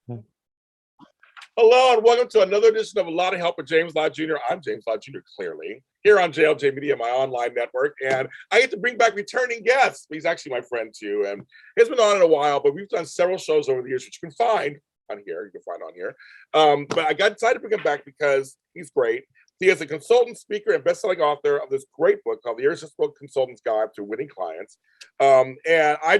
Hello and welcome to another edition of A Lot of Help with James Lott Jr. I'm James Lott Jr. clearly, here on wJLJ Media, my online network. And I get to bring back returning guests. He's actually my friend too. And he's been on in a while, but we've done several shows over the years, which you can find on here. You can find on here. But I got decided to bring him back because he's great. He is a consultant, speaker, and best-selling author of this great book called The Irresistible Consultant's Guide to Winning Clients. And we've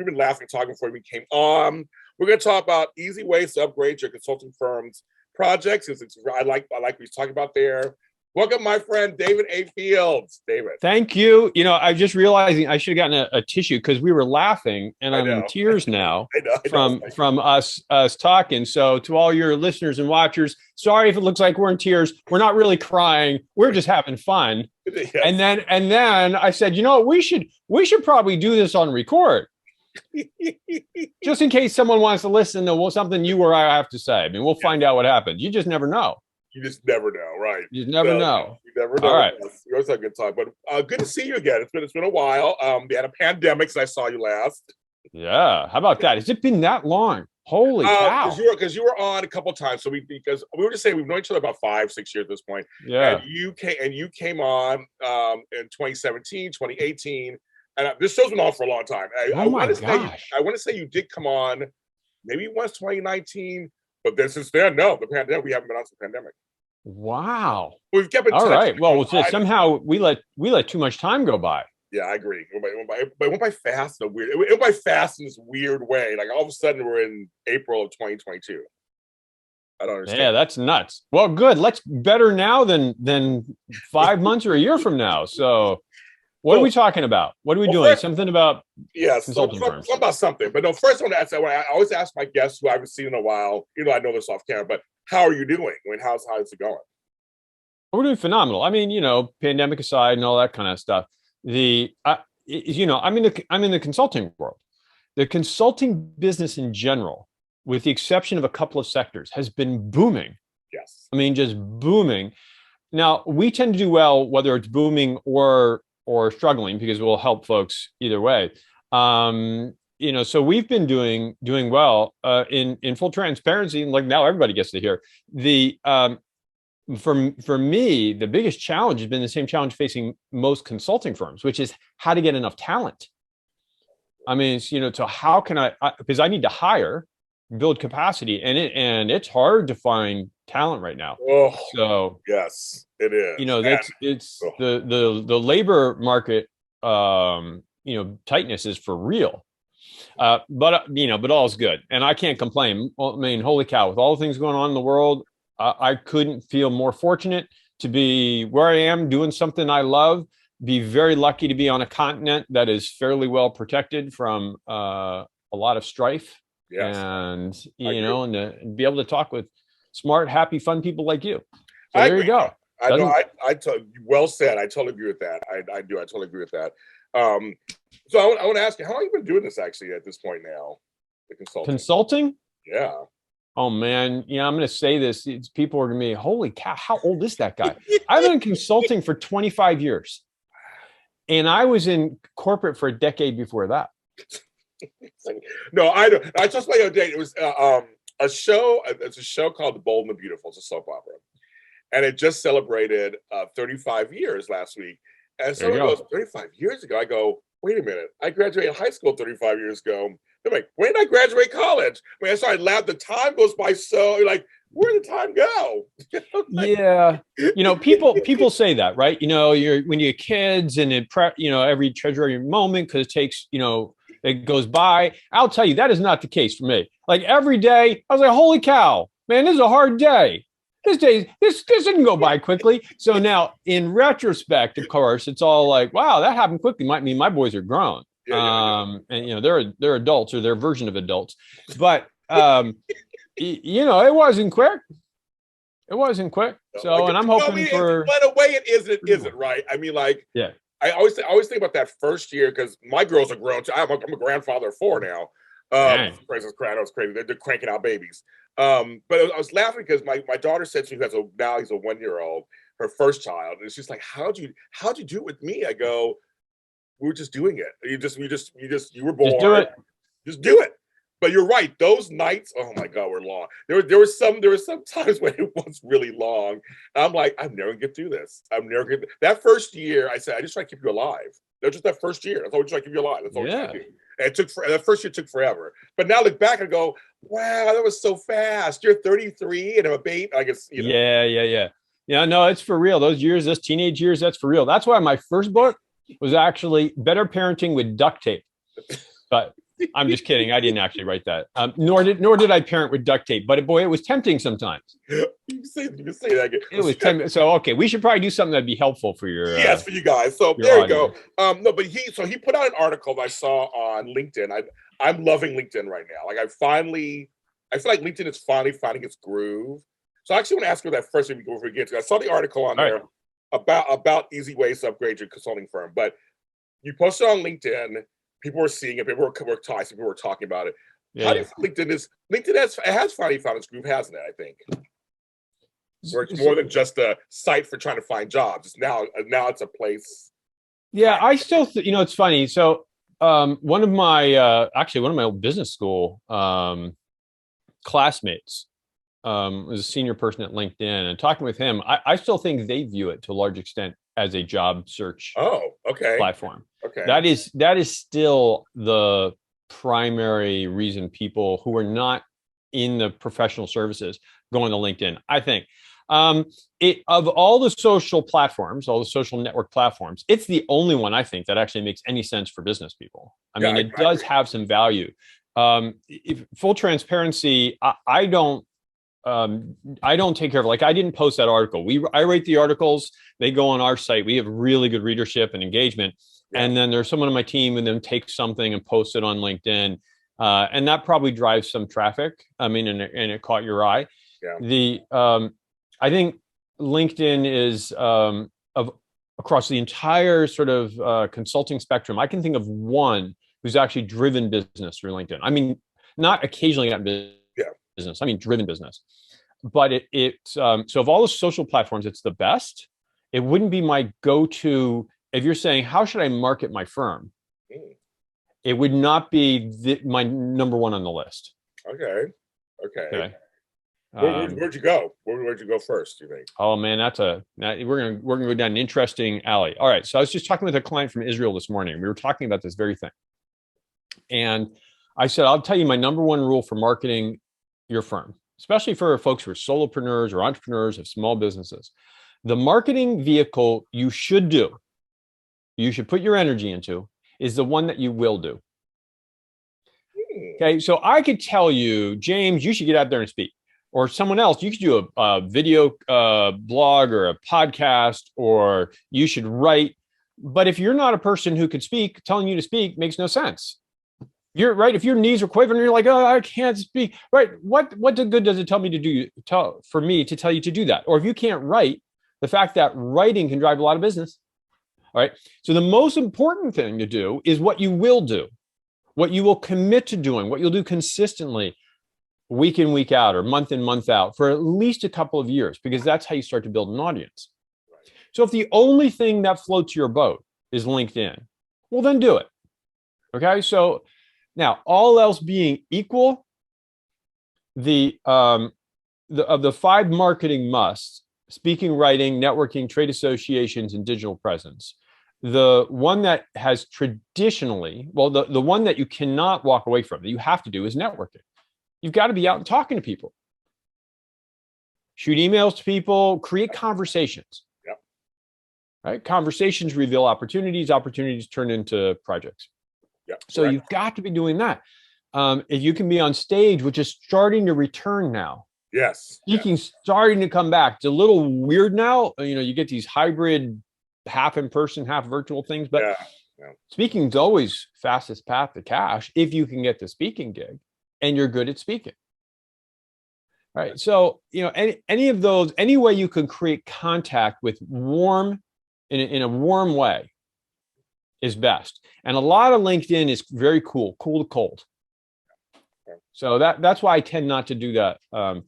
been laughing and talking before we came on. We're going to talk about easy ways to upgrade your consulting firm's projects. I like what he's talking about there. Welcome, my friend, David A. Fields. David. Thank you. You know, I'm just realizing I should have gotten a tissue because we were laughing and I'm in tears now from us talking. So to all your listeners and watchers, sorry if it looks like we're in tears. We're not really crying. We're just having fun. Yes. And then I said, you know, we should probably do this on record. Just in case someone wants to listen to something you or I have to say. I mean, we'll find out what happens. You just never know. You just never know, right? You never know. You never know. All right. We always have a good time. But good to see you again. It's been a while. We had a pandemic since I saw you last. Yeah. How about that? Has it been that long? Holy cow. Because you were on a couple times. So because we were just saying we've known each other about 5-6 years at this point. Yeah. And you came on in 2017, 2018. And this show's been on for a long time. I want to say you did come on maybe once 2019, but then since then, no, the pandemic, we haven't been on since the pandemic. Wow. We've kept in touch. All right. Well, somehow we let too much time go by. Yeah, I agree. It went by fast in a weird. It went by fast in this weird way. Like all of a sudden, we're in April of 2022. I don't understand. Yeah, that's nuts. Well, good. Let's better now than 5 months or a year from now. So. What are we talking about? What are we doing? Something about consulting firms. About something. But no, first I want to ask that. I always ask my guests who I haven't seen in a while. You know, I know this off camera, but how are you doing? I mean, how's it going? We're doing phenomenal. I mean, you know, pandemic aside and all that kind of stuff. I'm in the consulting world. The consulting business in general, with the exception of a couple of sectors, has been booming. Yes. I mean, just booming. Now, we tend to do well, whether it's booming or struggling, because we'll help folks either way. So we've been doing well in full transparency. Like now everybody gets to hear for me, the biggest challenge has been the same challenge facing most consulting firms, which is how to get enough talent. I mean, so how can because I need to hire, build capacity, and it's hard to find talent right now. Oh, so yes, it is. You know, it's the labor market, tightness is for real. But all's good, and I can't complain. I mean, holy cow, with all the things going on in the world, I couldn't feel more fortunate to be where I am, doing something I love. Be very lucky to be on a continent that is fairly well protected from a lot of strife. Yes. And and to be able to talk with smart, happy, fun people like you. So there you go. Well said. I totally agree with that. I do. I totally agree with that. So I want to ask you, how long have you been doing this actually at this point now? The consulting? Yeah. Oh man, I'm going to say this. People are going to be, holy cow, how old is that guy? I've been in consulting for 25 years, and I was in corporate for a decade before that. No, I don't. I just like a date. It was a show. It's a show called The Bold and the Beautiful. It's a soap opera, and it just celebrated 35 years last week. And someone goes, 35 years ago. I go, wait a minute. I graduated high school 35 years ago. They're like, when did I graduate college? I mean, I started laugh. The time goes by so like, where did the time go? Yeah, people say that, right? When you're kids and every treasure every moment because it takes it goes by. I'll tell you, that is not the case for me. Like every day, I was like, holy cow, man, this is a hard day. This didn't go by quickly. So now, in retrospect, of course, it's all like, wow, that happened quickly. Might mean my boys are grown, and they're adults or their version of adults. But it wasn't quick. It wasn't quick. So, and I'm hoping for. But a way it isn't right. I mean, like, yeah. I always think about that first year because my girls are grown. I'm a grandfather of 4 now. It's crazy. They're cranking out babies. But I was laughing because my daughter said to me, now he's a 1-year-old, her first child, and she's like, "How'd you do it with me?" I go, "We were just doing it. You were born. Just do it. Just do it." But you're right. Those nights, oh my God, were long. There were some times when it was really long. I'm like, I'm never gonna get through this. I'm never gonna. That first year, I said, I just try to keep you alive. That's just that first year. That's all we try to keep you alive. That's all we try to do. And that first year took forever. But now I look back and go, wow, that was so fast. You're 33 and I'm a babe. I guess, you know. Yeah, no, it's for real. Those years, those teenage years, that's for real. That's why my first book was actually Better Parenting with Duct Tape. But I'm just kidding. I didn't actually write that. Nor did I parent with duct tape. But boy, it was tempting sometimes. You can say that again. It was tempting. So okay, we should probably do something that'd be helpful for your for you guys. So there audience. You go. No, but he put out an article that I saw on LinkedIn. I'm loving LinkedIn right now. Like I feel like LinkedIn is finally finding its groove. So I actually want to ask you that first before we get to it. I saw the article on there about easy ways to upgrade your consulting firm. But you posted on LinkedIn. People were seeing it. People were talking about it. How do you think LinkedIn has finally found its groove, hasn't it? I think. Where it's more than just a site for trying to find jobs. It's now it's a place. Yeah, I still it's funny. So one of my old business school classmates was a senior person at LinkedIn, and talking with him, I still think they view it to a large extent as a job search platform. Okay. That is still the primary reason people who are not in the professional services go into LinkedIn. I think of all the social platforms, all the social network platforms, it's the only one I think that actually makes any sense for business people. I mean, it does have some value. Full transparency, I don't take care of it. Like I didn't post that article. I write the articles. They go on our site. We have really good readership and engagement. Yeah. And then there's someone on my team and then takes something and posts it on LinkedIn. And that probably drives some traffic. I mean, and it caught your eye. Yeah. I think LinkedIn is across the entire sort of consulting spectrum. I can think of one who's actually driven business through LinkedIn. I mean, not occasionally got business. I mean, driven business. But so of all the social platforms, it's the best. It wouldn't be my go-to if you're saying, how should I market my firm? It would not be my number one on the list. Okay. Where'd you go? Where'd you go first, do you think? Oh man, we're gonna go down an interesting alley. All right. So I was just talking with a client from Israel this morning. We were talking about this very thing. And I said, I'll tell you my number one rule for marketing your firm, especially for folks who are solopreneurs or entrepreneurs of small businesses. The marketing vehicle you should put your energy into is the one that you will do. Okay, so I could tell you, James, you should get out there and speak. Or someone else, you could do a video blog or a podcast, or you should write. But if you're not a person who could speak, telling you to speak makes no sense. You're right. If your knees are quivering, you're like, oh, I can't speak. Right. What good does it tell me to do? For me to tell you to do that? Or if you can't write, the fact that writing can drive a lot of business. All right. So the most important thing to do is what you will do, what you will commit to doing, what you'll do consistently, week in, week out, or month in, month out for at least a couple of years, because that's how you start to build an audience. Right. So if the only thing that floats your boat is LinkedIn, well, then do it. Okay. So now, all else being equal, of the 5 marketing musts, speaking, writing, networking, trade associations, and digital presence, the one that has traditionally, the one that you cannot walk away from, that you have to do, is networking. You've got to be out and talking to people. Shoot emails to people, create conversations. Yep. Right? Conversations reveal opportunities, opportunities turn into projects. Yeah, so you've got to be doing that. If you can be on stage, which is starting to return now. Yes. Speaking starting to come back. It's a little weird now. You get these hybrid, half in person, half virtual things, but speaking's always fastest path to cash if you can get the speaking gig and you're good at speaking. All right. So, any of those, any way you can create contact with in a warm way is best. And a lot of LinkedIn is very cool to cold. So that's why I tend not to do that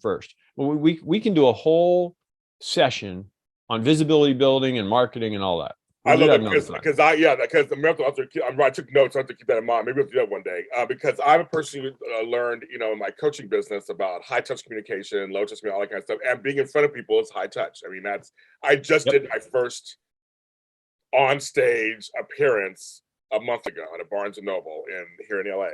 first. We can do a whole session on visibility building and marketing and all that. We'll I do love that it another time. because the mental health. I took notes. I have to keep that in mind. Maybe we'll do that one day. Because I'm a person who learned, in my coaching business about high touch communication, low touch, all that kind of stuff, and being in front of people is high touch. I mean, I just did my first on stage appearance a month ago at a Barnes and Noble here in LA,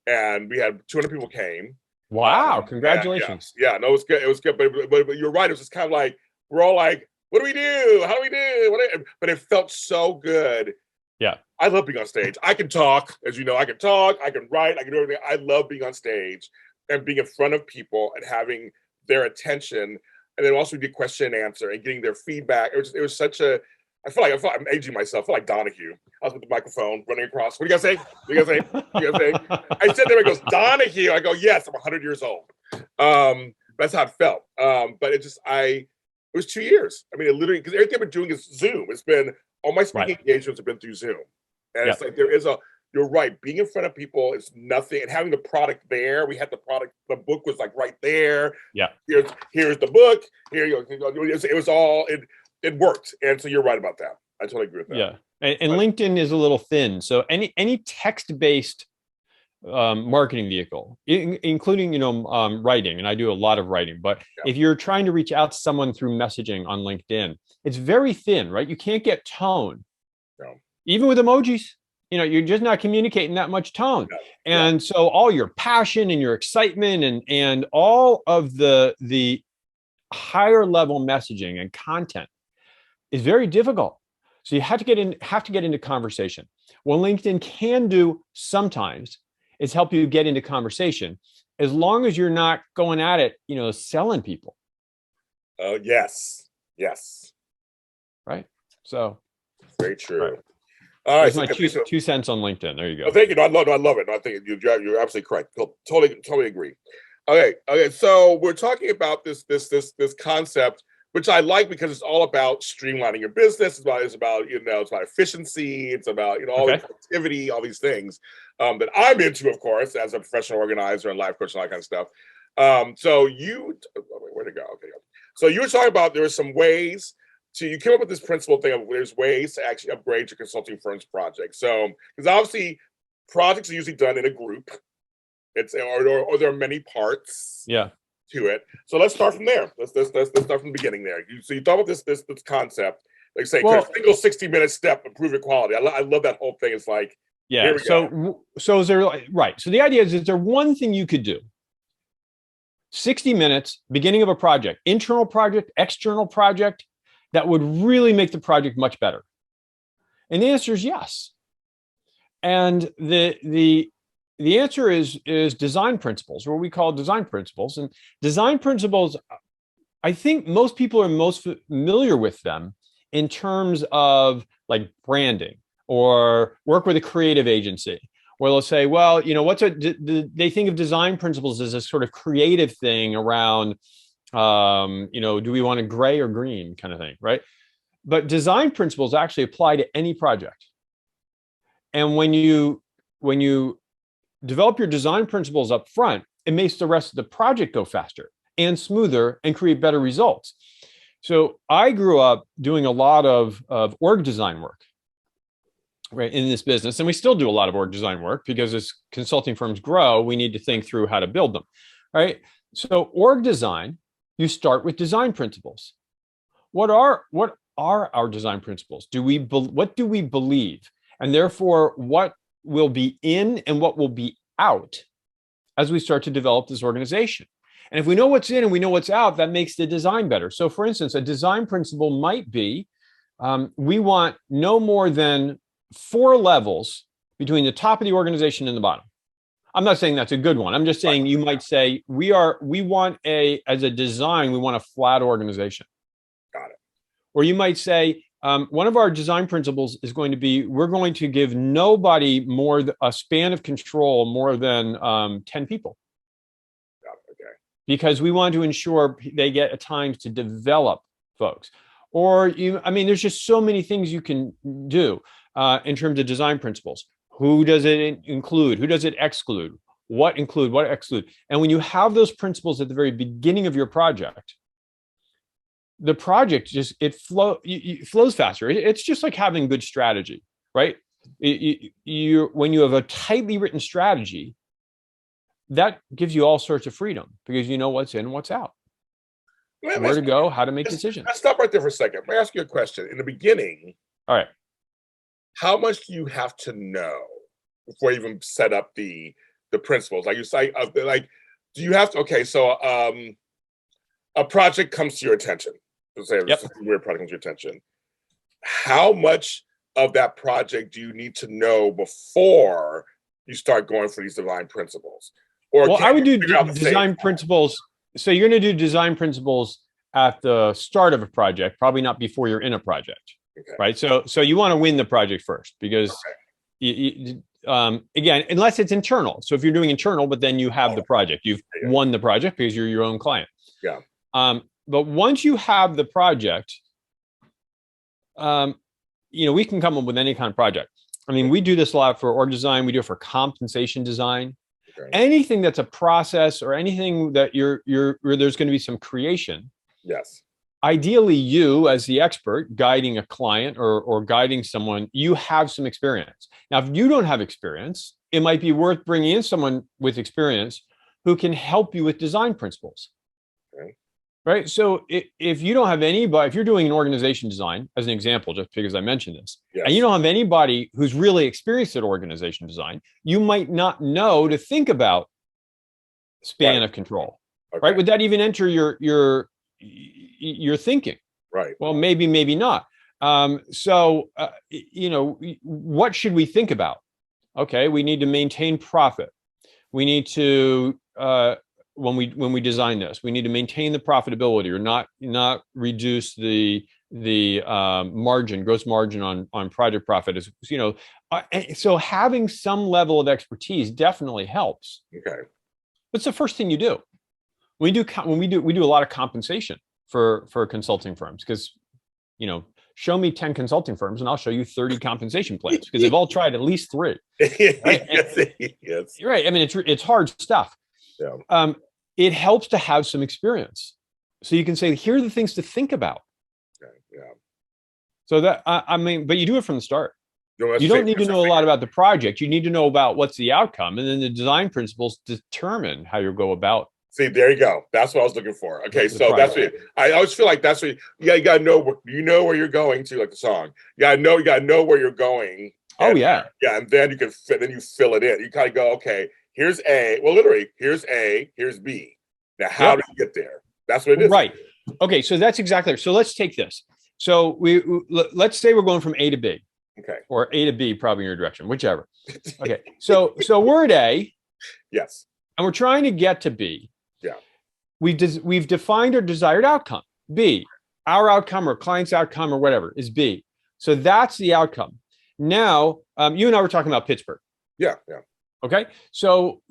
and we had 200 people came. Wow! Congratulations. No, it was good. It was good, but you're right. It was just kind of like we're all like, what do we do? How do we do? But it felt so good. Yeah. I love being on stage. I can talk, as you know, I can talk, I can write, I can do everything. I love being on stage and being in front of people and having their attention. And then also do question and answer and getting their feedback. It was such a, I feel like I'm aging myself. I feel like Donahue. I was with the microphone running across. What do you guys say? What do you guys say? What do you guys say? I sit there and it goes, Donahue. I go, yes, I'm 100 years old. That's how it felt. But it was 2 years. I mean, it literally, because everything I've been doing is Zoom. It's been, all my speaking engagements have been through Zoom. And it's like, you're right, being in front of people is nothing. And having the product there, we had the product, the book was like right there. Yeah. Here's the book. Here you go. It was all, it worked. And so you're right about that. I totally agree with that. Yeah. And LinkedIn is a little thin. So any text-based marketing vehicle, including, writing, and I do a lot of writing, but if you're trying to reach out to someone through messaging on LinkedIn, it's very thin, right? You can't get tone. No. Even with emojis, you're just not communicating that much tone. No. And so all your passion and your excitement and all of the higher level messaging and content is very difficult. So you have to get into conversation. What LinkedIn can do sometimes is help you get into conversation, as long as you're not going at it, selling people. Yes. Right. So very true. Right. All right. That's my 2 cents on LinkedIn. There you go. Oh, thank you. I love it. I think you're absolutely correct. Totally agree. Okay. So we're talking about this concept, which I like because it's all about streamlining your business. It's about efficiency. It's about, all the productivity, all these things that I'm into, of course, as a professional organizer and life coach and all that kind of stuff. Where'd it go? Okay. So you were talking about there are some ways you came up with this principle thing of there's ways to actually upgrade your consulting firm's project. So, because obviously projects are usually done in a group. Or there are many parts. Yeah. To it. So let's start from there. Let's start from the beginning there. So you thought about this concept, like say, single 60-minute step, improve your quality. I love that whole thing. It's like, yeah. So is there, right. So the idea is there one thing you could do? 60 minutes, beginning of a project, internal project, external project, that would really make the project much better? And the answer is yes. And the answer is design principles, or what we call design principles. And design principles, I think most people are most familiar with them in terms of like branding, or work with a creative agency, where they'll say, well, they think of design principles as a sort of creative thing around, do we want a gray or green kind of thing, right? But design principles actually apply to any project. And when you develop your design principles up front, it makes the rest of the project go faster and smoother and create better results. So I grew up doing a lot of org design work, right, in this business. And we still do a lot of org design work because as consulting firms grow, we need to think through how to build them, right? So org design, you start with design principles. What are our design principles? What do we believe? And therefore, what will be in and what will be out as we start to develop this organization? And if we know what's in and we know what's out, that makes the design better. So for instance, a design principle might be, we want no more than 4 levels between the top of the organization and the bottom. I'm not saying that's a good one. I'm just saying you might say, as a design, we want a flat organization. Got it. Or you might say, one of our design principles is going to be, we're going to give nobody a span of control more than 10 people. Okay. Because we want to ensure they get a time to develop folks. Or there's just so many things you can do in terms of design principles. Who does it include? Who does it exclude? What include? What exclude? And when you have those principles at the very beginning of your project, the project just it flows faster. It's just like having good strategy, right? When you have a tightly written strategy, that gives you all sorts of freedom because you know what's in, what's out, where to go, how to make decisions. Let's stop right there for a second. Let me ask you a question. In the beginning, All right, how much do you have to know before you even set up the principles? Like you say, like, do you have to? Okay, so a project comes to your attention. Let's say yep. a weird project comes to your attention. How much of that project do you need to know before you start going for these design principles? Or well, I would do design principles. So you're going to do design principles at the start of a project, probably not before you're in a project, right? So you want to win the project first because, again, unless it's internal. So if you're doing internal, but then you have the project, you've won the project because you're your own client. Yeah. But once you have the project, we can come up with any kind of project. I mean, we do this a lot for org design. We do it for compensation design. Okay. Anything that's a process or anything that where there's going to be some creation. Yes. Ideally, you as the expert guiding a client or guiding someone, you have some experience. Now, if you don't have experience, it might be worth bringing in someone with experience who can help you with design principles. Okay. Right. So if you don't have anybody, if you're doing an organization design, as an example, just because I mentioned this, and you don't have anybody who's really experienced at organization design, you might not know to think about span of control. Okay. Right. Would that even enter your thinking? Right. Well, maybe not. What should we think about? Okay. We need to maintain profit. We need to, when we design this, we need to maintain the profitability or not reduce the gross margin on project profit. So having some level of expertise definitely helps. Okay. What's the first thing you do? We do a lot of compensation for consulting firms because, show me 10 consulting firms and I'll show you 30 compensation plans because they've all tried at least 3. Right? Yes. Right. I mean, it's hard stuff. Yeah. It helps to have some experience. So you can say, here are the things to think about. Okay. Yeah. So but you do it from the start. You don't need to know a lot about the project. You need to know about what's the outcome. And then the design principles determine how you go about. See, there you go. That's what I was looking for. Okay, so that's it. I always feel like that's what you gotta know. Where you're going to, like the song. You gotta know where you're going. And, yeah, and then you fill it in. You kind of go, okay, here's A. Well, literally, here's A, here's B. Now, how do you get there? That's what it is. Right. Okay, so that's exactly right. So let's take this. So let's say we're going from A to B. Okay. Or A to B, probably in your direction, whichever. Okay. So we're at A. Yes. And we're trying to get to B. Yeah. We've defined our desired outcome. B, our outcome or client's outcome or whatever is B. So that's the outcome. Now, you and I were talking about Pittsburgh. Yeah. Yeah. Okay. So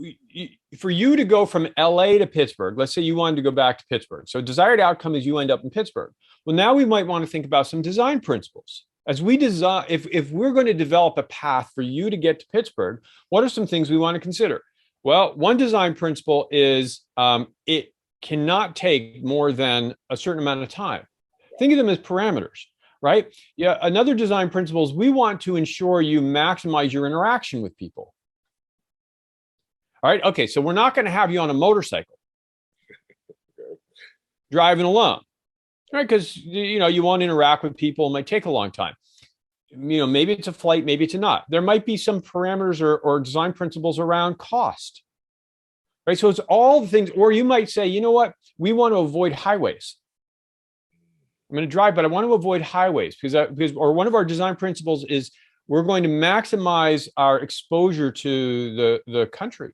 for you to go from LA to Pittsburgh, let's say you wanted to go back to Pittsburgh. So desired outcome is you end up in Pittsburgh. Well, now we might want to think about some design principles. As we design, if we're going to develop a path for you to get to Pittsburgh, what are some things we want to consider? Well, one design principle is it cannot take more than a certain amount of time. Think of them as parameters, right? Yeah. Another design principle is we want to ensure you maximize your interaction with people. All right. Okay. So we're not going to have you on a motorcycle driving alone, right? Because, you want to interact with people. It might take a long time. Maybe it's a flight, maybe it's not. There might be some parameters or design principles around cost, right? So it's all the things, or you might say, you know what? We want to avoid highways. I'm going to drive, but I want to avoid highways because one of our design principles is we're going to maximize our exposure to the country,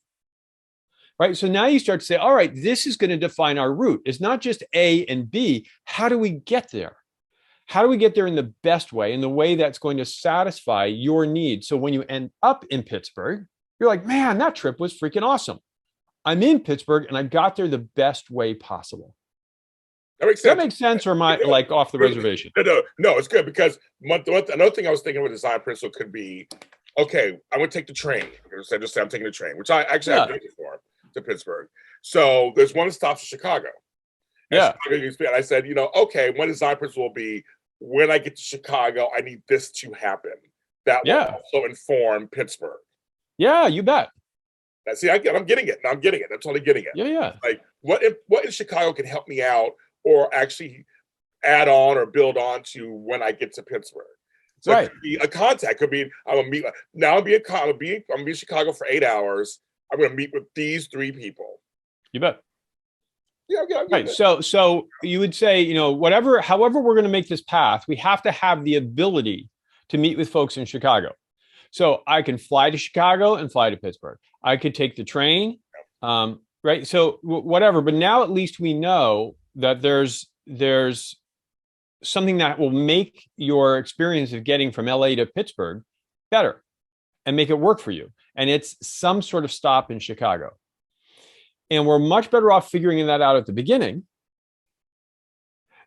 right? So now you start to say, all right, this is going to define our route. It's not just A and B. How do we get there? How do we get there in the best way, in the way that's going to satisfy your needs? So when you end up in Pittsburgh, you're like, man, that trip was freaking awesome. I'm in Pittsburgh and I got there the best way possible. That makes sense. Does that make sense, or am I like off the reservation? No, it's good because another thing I was thinking with design principle could be, okay, I'm going to take the train. Just say I'm taking the train, which I actually have been before to Pittsburgh. So there's one that stops in Chicago. And Yeah. Chicago, I said, okay, one design principle will be when I get to Chicago, I need this to happen. That will Yeah. also inform Pittsburgh. Yeah, you bet. See, I'm getting it. I'm getting it. I'm totally getting it. Yeah, yeah. Like, what in Chicago can help me out, or actually add on or build on to when I get to Pittsburgh? So Right. it could be a contact. Could be I'm gonna meet. Now I'm gonna be in Chicago for 8 hours. I'm gonna meet with these 3 people. You bet. Yeah, I'm Right. it. So you would say, however we're going to make this path, we have to have the ability to meet with folks in Chicago. So I can fly to Chicago and fly to Pittsburgh. I could take the train, right? So whatever. But now at least we know that there's something that will make your experience of getting from LA to Pittsburgh better and make it work for you. And it's some sort of stop in Chicago. And we're much better off figuring that out at the beginning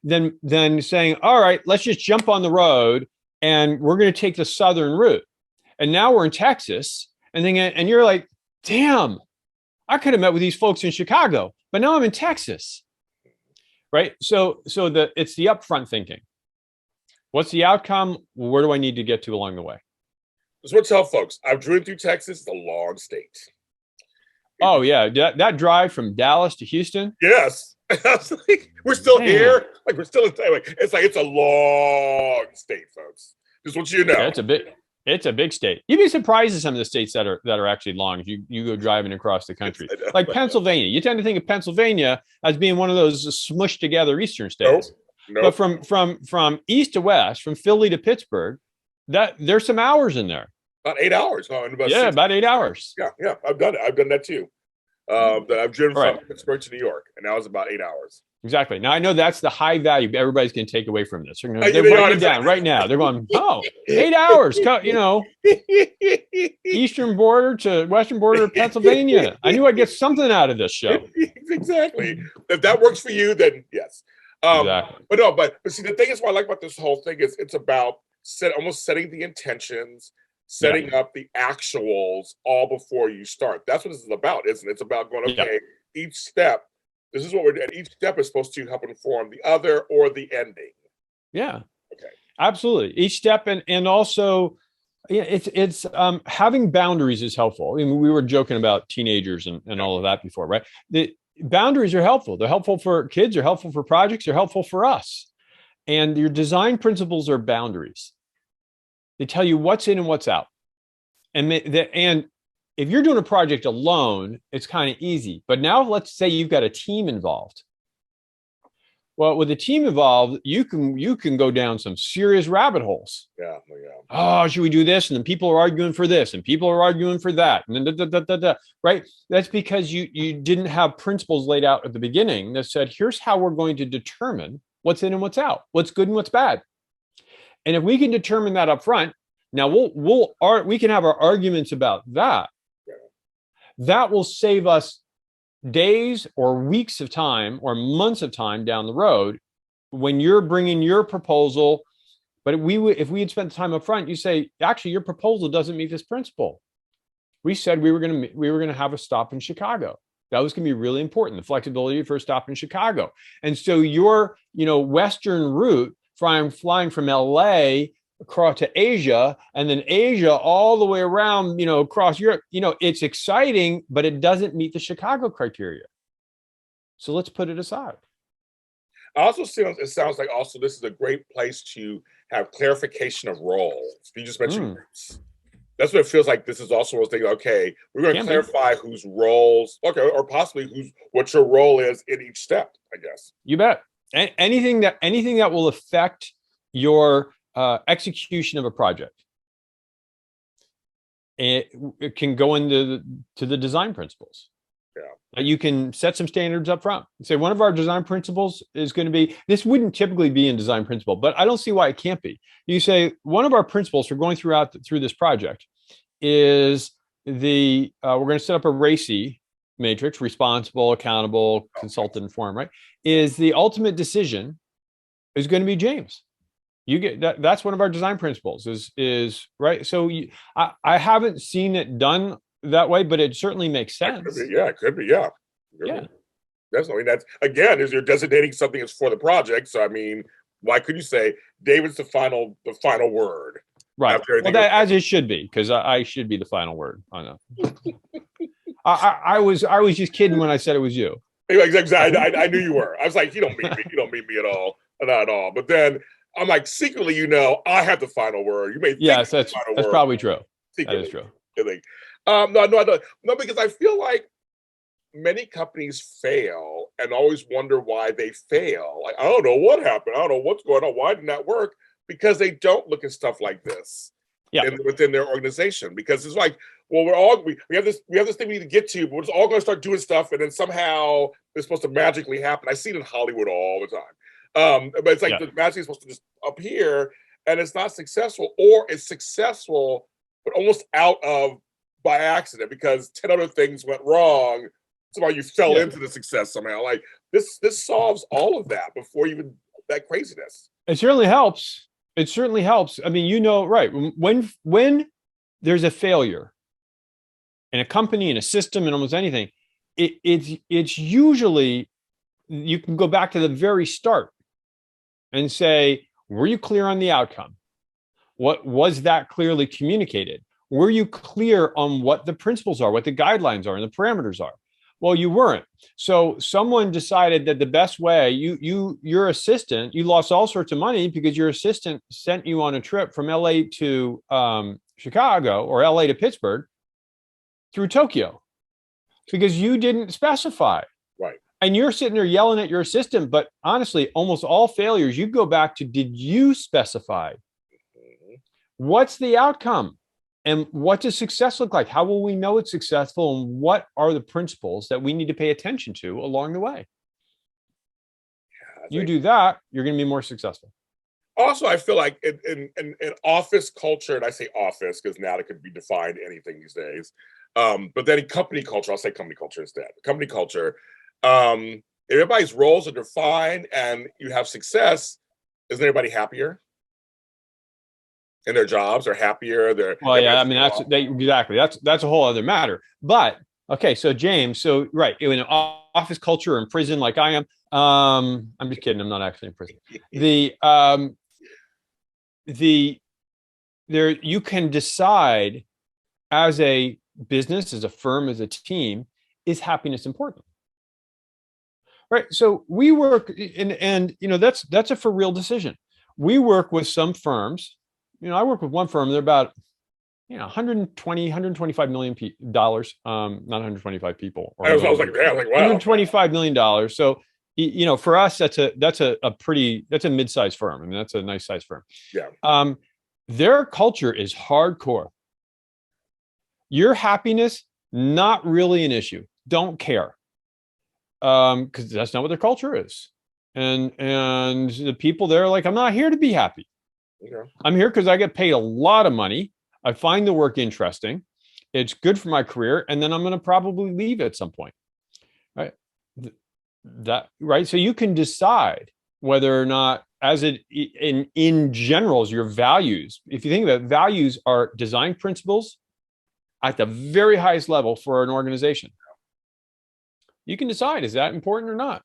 than saying, all right, let's just jump on the road and we're going to take the southern route. And now we're in Texas, and you're like, damn, I could have met with these folks in Chicago, but now I'm in Texas. Right? So it's the upfront thinking. What's the outcome? Where do I need to get to along the way? That's what I tell folks. I've driven through Texas. It's a long state. Oh yeah, that drive from Dallas to Houston. Yes, we're still here. Like we're still in. Like it's a long state, folks. Just want you to know. Yeah, it's a big state. You'd be surprised at some of the states that are actually long if you go driving across the country. Like Pennsylvania. You tend to think of Pennsylvania as being one of those smushed together eastern states. Nope. But from east to west, from Philly to Pittsburgh, there's some hours in there. About 8 hours. About 8 hours. Yeah. I've done it. I've done that too. That I've driven from Pittsburgh to New York, and that was about 8 hours. Exactly. Now I know that's the high value everybody's going to take away from this. They're writing it down right now. They're going, 8 hours. Eastern border to western border of Pennsylvania. I knew I'd get something out of this show. Exactly. If that works for you, then yes. Exactly. But see, the thing is, what I like about this whole thing is it's about almost setting the intentions, setting up the actuals all before you start. That's what this is about, isn't it? It's about going, okay, each step, this is what we're doing. Each step is supposed to help inform the other or the ending. Yeah. Okay. Absolutely. Each step and also it's having boundaries is helpful. I mean, we were joking about teenagers and all of that before, right? The boundaries are helpful. They're helpful for kids, they're helpful for projects, they're helpful for us. And your design principles are boundaries. They tell you what's in and what's out. And if you're doing a project alone, it's kind of easy. But now let's say you've got a team involved. Well, with a team involved, you can go down some serious rabbit holes. Yeah. Oh, should we do this? And then people are arguing for this, and people are arguing for that, and then right? That's because you didn't have principles laid out at the beginning that said, here's how we're going to determine what's in and what's out, what's good and what's bad. And if we can determine that up front, now we can have our arguments about that. Yeah. That will save us days or weeks of time or months of time down the road when you're bringing your proposal. But if we had spent the time up front, you say, actually, your proposal doesn't meet this principle. We said we were going to have a stop in Chicago. That was going to be really important, the flexibility for a stop in Chicago. And so your western route, flying from LA across to Asia, and then Asia all the way around, across Europe, it's exciting, but it doesn't meet the Chicago criteria. So let's put it aside. It sounds like also this is a great place to have clarification of roles. You just mentioned groups. That's what it feels like. This is also what's thinking, okay, we're going to clarify whose roles, or possibly what your role is in each step, I guess. You bet. Anything that will affect your execution of a project, it can go into the design principles. Yeah, you can set some standards up front. Say one of our design principles is going to be, this wouldn't typically be in design principle, but I don't see why it can't be. You say one of our principles for going through this project is we're going to set up a RACI matrix: responsible, accountable, consultant, informed. Right? Is the ultimate decision is going to be James. You get that. That's one of our design principles. Is right. So I haven't seen it done that way, but it certainly makes sense. It could be. Yeah. Definitely. That's again, is you're designating something as for the project. So I mean, why could you say David's the final word? Right. After Well, that as it should be, because I should be the final word. I know. I was just kidding when I said it was you. Exactly. I knew you were. I was like, you don't mean me. You don't mean me at all. Not at all. But then I'm like, secretly, I have the final word. You may think yes, that's probably true. Secretly. That is true. No, because I feel like many companies fail and always wonder why they fail. Like, I don't know what happened. I don't know what's going on. Why didn't that work? Because they don't look at stuff like this within their organization. Because it's like, well, we have this thing we need to get to, but we're just all going to start doing stuff, and then somehow it's supposed to magically happen. I see it in Hollywood all the time. But it's like the magic is supposed to just appear, and it's not successful, or it's successful but almost out of by accident because 10 other things went wrong. Somehow you fell into the success somehow. Like this solves all of that before even that craziness. It certainly helps. It certainly helps. I mean, right. When there's a failure in a company, in a system, in almost anything, it's usually, you can go back to the very start and say, were you clear on the outcome? What was that clearly communicated? Were you clear on what the principles are, what the guidelines are, and the parameters are? Well, you weren't. So someone decided that the best way, your assistant, you lost all sorts of money because your assistant sent you on a trip from LA to Chicago or LA to Pittsburgh through Tokyo because you didn't specify. Right. And you're sitting there yelling at your assistant, but honestly, almost all failures, you go back to, did you specify? What's the outcome? And what does success look like? How will we know it's successful? And what are the principles that we need to pay attention to along the way? You do that, you're going to be more successful. Also, I feel like in office culture, and I say office because now it could be defined anything these days. But then in company culture, I'll say company culture instead. Company culture, if everybody's roles are defined and you have success, isn't everybody happier? In their jobs, are happier. I mean, exactly. That's a whole other matter. But okay, so James, right, in an office culture or in prison like I am, I'm just kidding. I'm not actually in prison. You can decide as a business, as a firm, as a team, is happiness important? Right. So we work, and that's a for real decision. We work with some firms. I work with one firm. They're about, 125 million dollars. Not 125 people. I was like, wow. $125 million. So, for us, that's a mid-sized firm. I mean, that's a nice sized firm. Yeah. Their culture is hardcore. Your happiness, not really an issue. Don't care. Because that's not what their culture is. And the people there are like, I'm not here to be happy. Okay. I'm here because I get paid a lot of money. I find the work interesting. It's good for my career. And then I'm going to probably leave at some point. Right. Right. So you can decide whether or not, in general, your values, if you think about it, values are design principles at the very highest level for an organization. You can decide, is that important or not?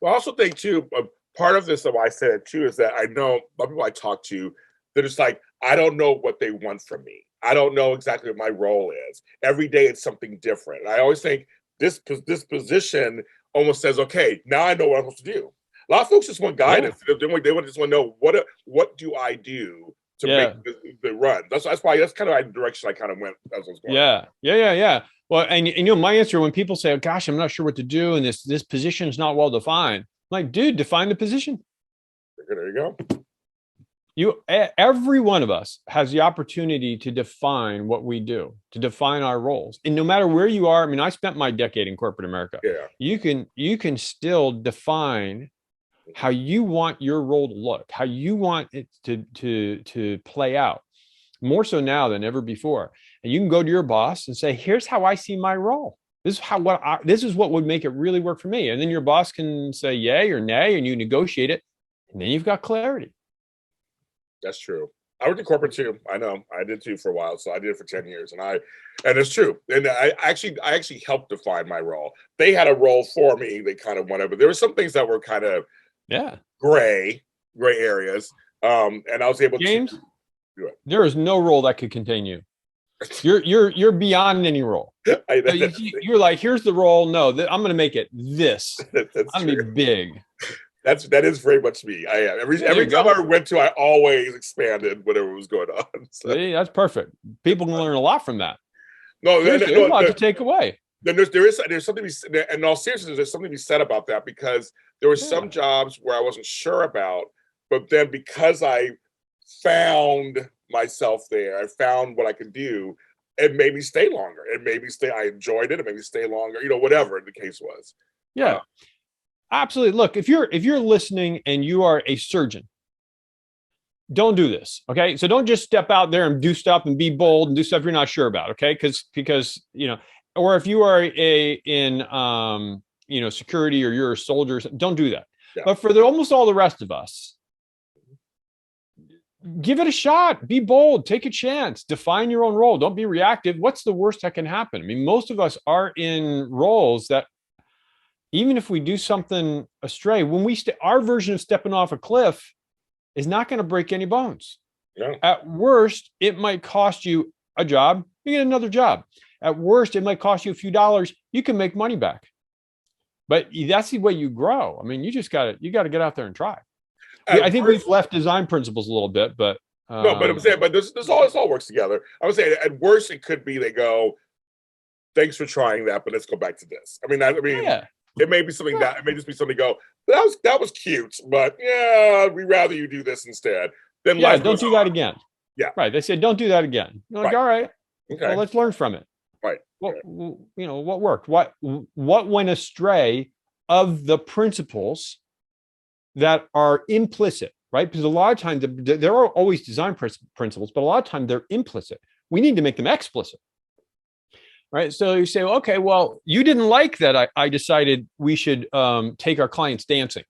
Well, I also think too, part of this, why I said it too, is that I know a lot of people I talk to, they're just like, I don't know what they want from me. I don't know exactly what my role is. Every day it's something different. And I always think this position almost says, okay, now I know what I'm supposed to do. A lot of folks just want guidance. Yeah. They just want to know what do I do to make the run. That's why that's kind of the direction I kind of went as I was going. Yeah. Well, and my answer when people say, oh, gosh, I'm not sure what to do, and this position is not well defined. I'm like, dude, define the position. There you go. Every one of us has the opportunity to define what we do, to define our roles. And no matter where you are, I mean, I spent my decade in corporate America. Yeah. You can still define how you want your role to look, how you want it to play out, more so now than ever before. And you can go to your boss and say, here's how I see my role. This is what would make it really work for me. And then your boss can say yay or nay, and you negotiate it, and then you've got clarity. That's true. I worked in corporate too. I know. I did too for a while. So I did it for 10 years. And it's true. And I actually helped define my role. They had a role for me. They kind of went over. There were some things that were kind of gray areas. And I was able James, to do it. There is no role that could contain you. You're beyond any role. You're like, here's the role. No, I'm going to make it this. I'm going to be big. That is very much me. I am. Every time I went to, I always expanded whatever was going on. So. See, that's perfect. People can learn a lot from that. No, there's a lot to take away. Then there's something to be, in all seriousness, there's something to be said about that, because there were some jobs where I wasn't sure about, but then because I found myself there, I found what I could do, it made me stay longer. It made me stay. I enjoyed it. It made me stay longer. Whatever the case was. Yeah. Absolutely. Look, if you're listening and you are a surgeon, don't do this. Okay. So don't just step out there and do stuff and be bold and do stuff you're not sure about. Okay. Because, or if you are in security, or you're a soldier, don't do that. Yeah. But for almost all the rest of us, give it a shot, be bold, take a chance, define your own role. Don't be reactive. What's the worst that can happen? I mean, most of us are in roles that, even if we do something astray, when our version of stepping off a cliff is not going to break any bones. Yeah. At worst, it might cost you a job. You get another job. At worst, it might cost you a few dollars. You can make money back. But that's the way you grow. I mean, you got to get out there and try. I think we've left design principles a little bit, but no. But I'm saying, this all works together. I would say at worst, it could be they go, "Thanks for trying that, but let's go back to this." Yeah. It may be something it may just be something go, that was cute, but yeah, we'd rather you do this instead. Then don't do that again. Yeah. Right. They said, don't do that again. You're like, all right. Okay. Well, let's learn from it. Right. What worked? What went astray of the principles that are implicit, right? Because a lot of times there are always design principles, but a lot of times they're implicit. We need to make them explicit. Right. So you say, okay, well, you didn't like that I decided we should take our clients dancing.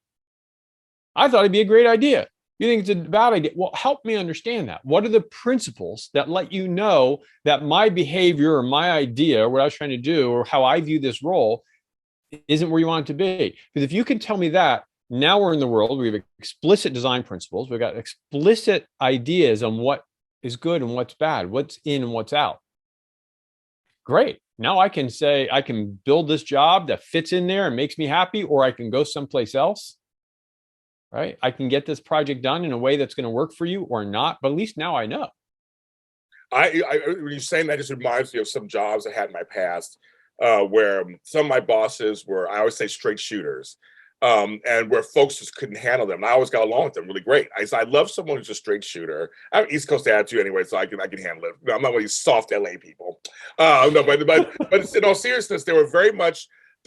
I thought it'd be a great idea. You think it's a bad idea? Well, help me understand that. What are the principles that let you know that my behavior or my idea, or what I was trying to do, or how I view this role isn't where you want it to be? Because if you can tell me that, now we're in the world, we have explicit design principles. We've got explicit ideas on what is good and what's bad, what's in and what's out. Great. Now I can say I can build this job that fits in there and makes me happy, or I can go someplace else. Right. I can get this project done in a way that's going to work for you or not. But at least now I know. When you're saying that, just reminds me of some jobs I had in my past where some of my bosses were, I always say, straight shooters. And where folks just couldn't handle them. And I always got along with them really great. I love someone who's a straight shooter. I have East Coast attitude anyway, so I can handle it. I'm not one of these soft LA people. But in all seriousness, they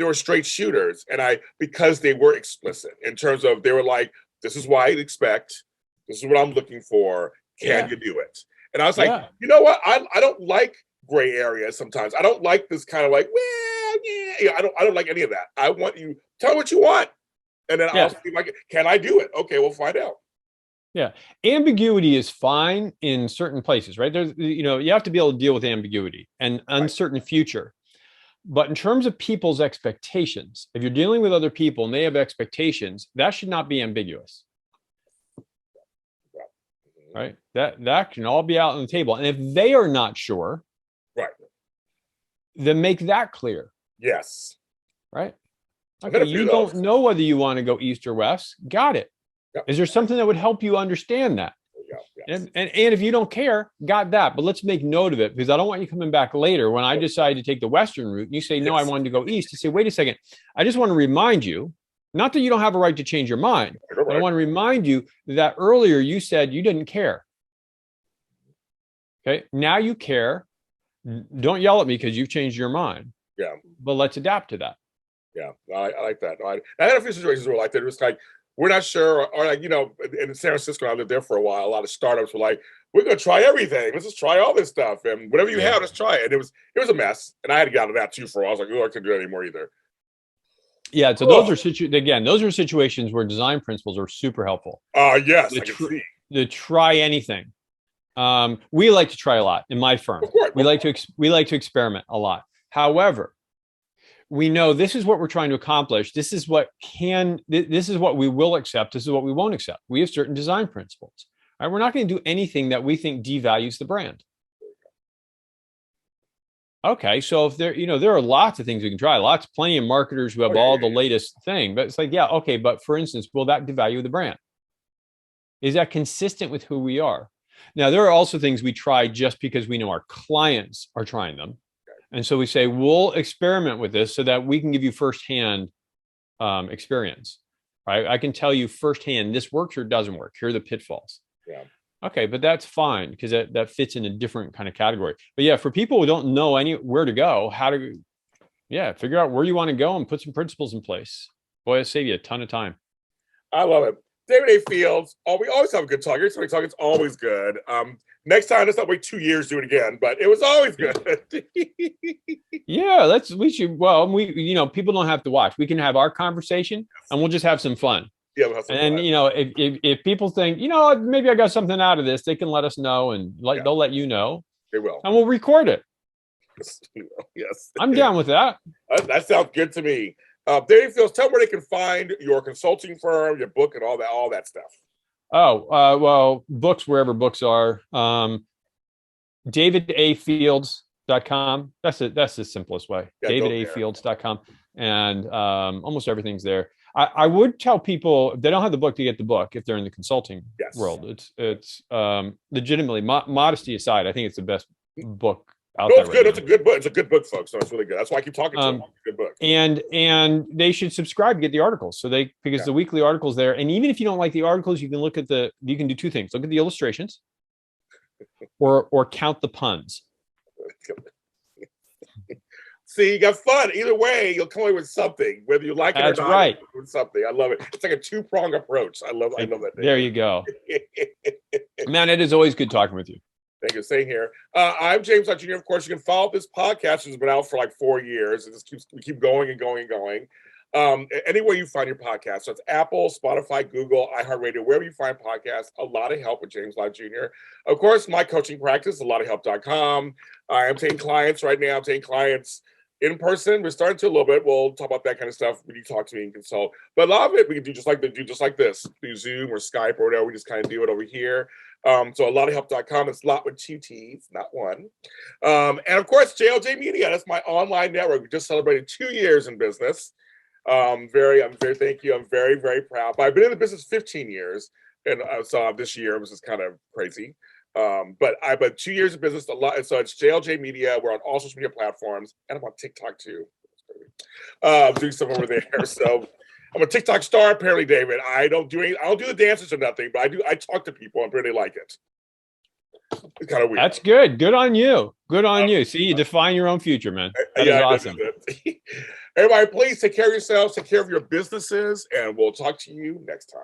were straight shooters, and because they were explicit in terms of, they were like, this is what I'd expect, this is what I'm looking for. Can you do it? And I was like, you know what? I don't like gray areas sometimes. I don't like this kind of like, well, yeah. I don't like any of that. I want you, tell me what you want. And then I'll see, like, can I do it? Okay, we'll find out. Yeah. Ambiguity is fine in certain places, right? There's, you have to be able to deal with ambiguity and uncertain future. But in terms of people's expectations, if you're dealing with other people and they have expectations, that should not be ambiguous. Right? That can all be out on the table. And if they are not sure, then make that clear. Yes. Right? Okay, you don't know whether you want to go east or west. Got it. Yep. Is there something that would help you understand that? Yes. And if you don't care, got that. But let's make note of it, because I don't want you coming back later when I decide to take the western route and you say, no, I wanted to go east. You say, wait a second. I just want to remind you, not that you don't have a right to change your mind, but I want to remind you that earlier you said you didn't care. Okay, now you care. Don't yell at me because you've changed your mind. Yeah. But let's adapt to that. Yeah, I like that. I had a few situations where like that. It was like, we're not sure, or like, in San Francisco, I lived there for a while. A lot of startups were like, we're going to try everything. Let's just try all this stuff. And whatever you have, let's try it. And it was a mess. And I had to get out of that too for a while. I was like, oh, I couldn't do it anymore either. Yeah. So those are situations where design principles are super helpful. Yes. To try anything. We like to try a lot in my firm. Of course. We like to experiment a lot. However, we know this is what we're trying to accomplish. This is what we will accept. This is what we won't accept. We have certain design principles. Right? We're not going to do anything that we think devalues the brand. Okay, so if there are lots of things we can try. Plenty of marketers who have all the latest thing. But it's like, yeah, okay. But for instance, will that devalue the brand? Is that consistent with who we are? Now, there are also things we try just because we know our clients are trying them. And so we say, we'll experiment with this so that we can give you firsthand experience. Right? I can tell you firsthand, this works or doesn't work. Here are the pitfalls. Yeah. Okay, but that's fine because that fits in a different kind of category. But yeah, for people who don't know where to go, figure out where you want to go and put some principles in place. Boy, it'll save you a ton of time. I love it. David A. Fields. Oh, we always have a good talk. Every time we talk, it's always good. Next time, let's not wait 2 years to do it again, but it was always good. Yeah, people don't have to watch. We can have our conversation and we'll just have some fun. Yeah, we'll have some fun. If people think, maybe I got something out of this, they can let us know and they'll let you know. They will. And we'll record it. Yes. I'm down with that. That sounds good to me. David Fields, tell them where they can find your consulting firm, your book, and all that stuff. Well, books wherever books are. DavidAFields.com. That's the simplest way. Yeah, DavidAFields.com, and almost everything's there. I would tell people if they don't have the book to get the book if they're in the consulting world. It's legitimately, modesty aside, I think it's the best book out there. It's good. It's a good book. It's a good book, folks. No, it's really good. That's why I keep talking to them. It's a good book. And they should subscribe to get the articles. Because the weekly articles there. And even if you don't like the articles, you can you can do two things. Look at the illustrations or count the puns. See, you got fun. Either way, you'll come away with something, whether you like it or not. That's right. With something. I love it. It's like a two-pronged approach. I love that. There you go. Man, it is always good talking with you. Thank you. Same here. I'm James Lott Jr. Of course, you can follow this podcast. It's been out for like 4 years. We keep going and going and going. Anywhere you find your podcast, so it's Apple, Spotify, Google, iHeartRadio, wherever you find podcasts. A Lot of Help with James Lott Jr. Of course, my coaching practice, lottofhelp.com. I'm taking clients right now. I'm taking clients in person. We're starting to a little bit. We'll talk about that kind of stuff when you talk to me and consult. But a lot of it we can do just like this, through Zoom or Skype or whatever. We just kind of do it over here. So a lottofhelp.com. It's Lott with 2 T's, not one. And of course, JLJ Media. That's my online network. We just celebrated 2 years in business. I'm very thank you. I'm very, very proud. But I've been in the business 15 years, and so this year was just kind of crazy. But 2 years of business, a lot. So it's JLJ Media. We're on all social media platforms, and I'm on TikTok too. Doing stuff over there. So I'm a TikTok star, apparently, David. I don't do the dances or nothing, but I talk to people and really like it. It's kind of weird. That's good. Good on you. Good on you. See, you define your own future, man. That is awesome. Everybody, please take care of yourselves, take care of your businesses, and we'll talk to you next time.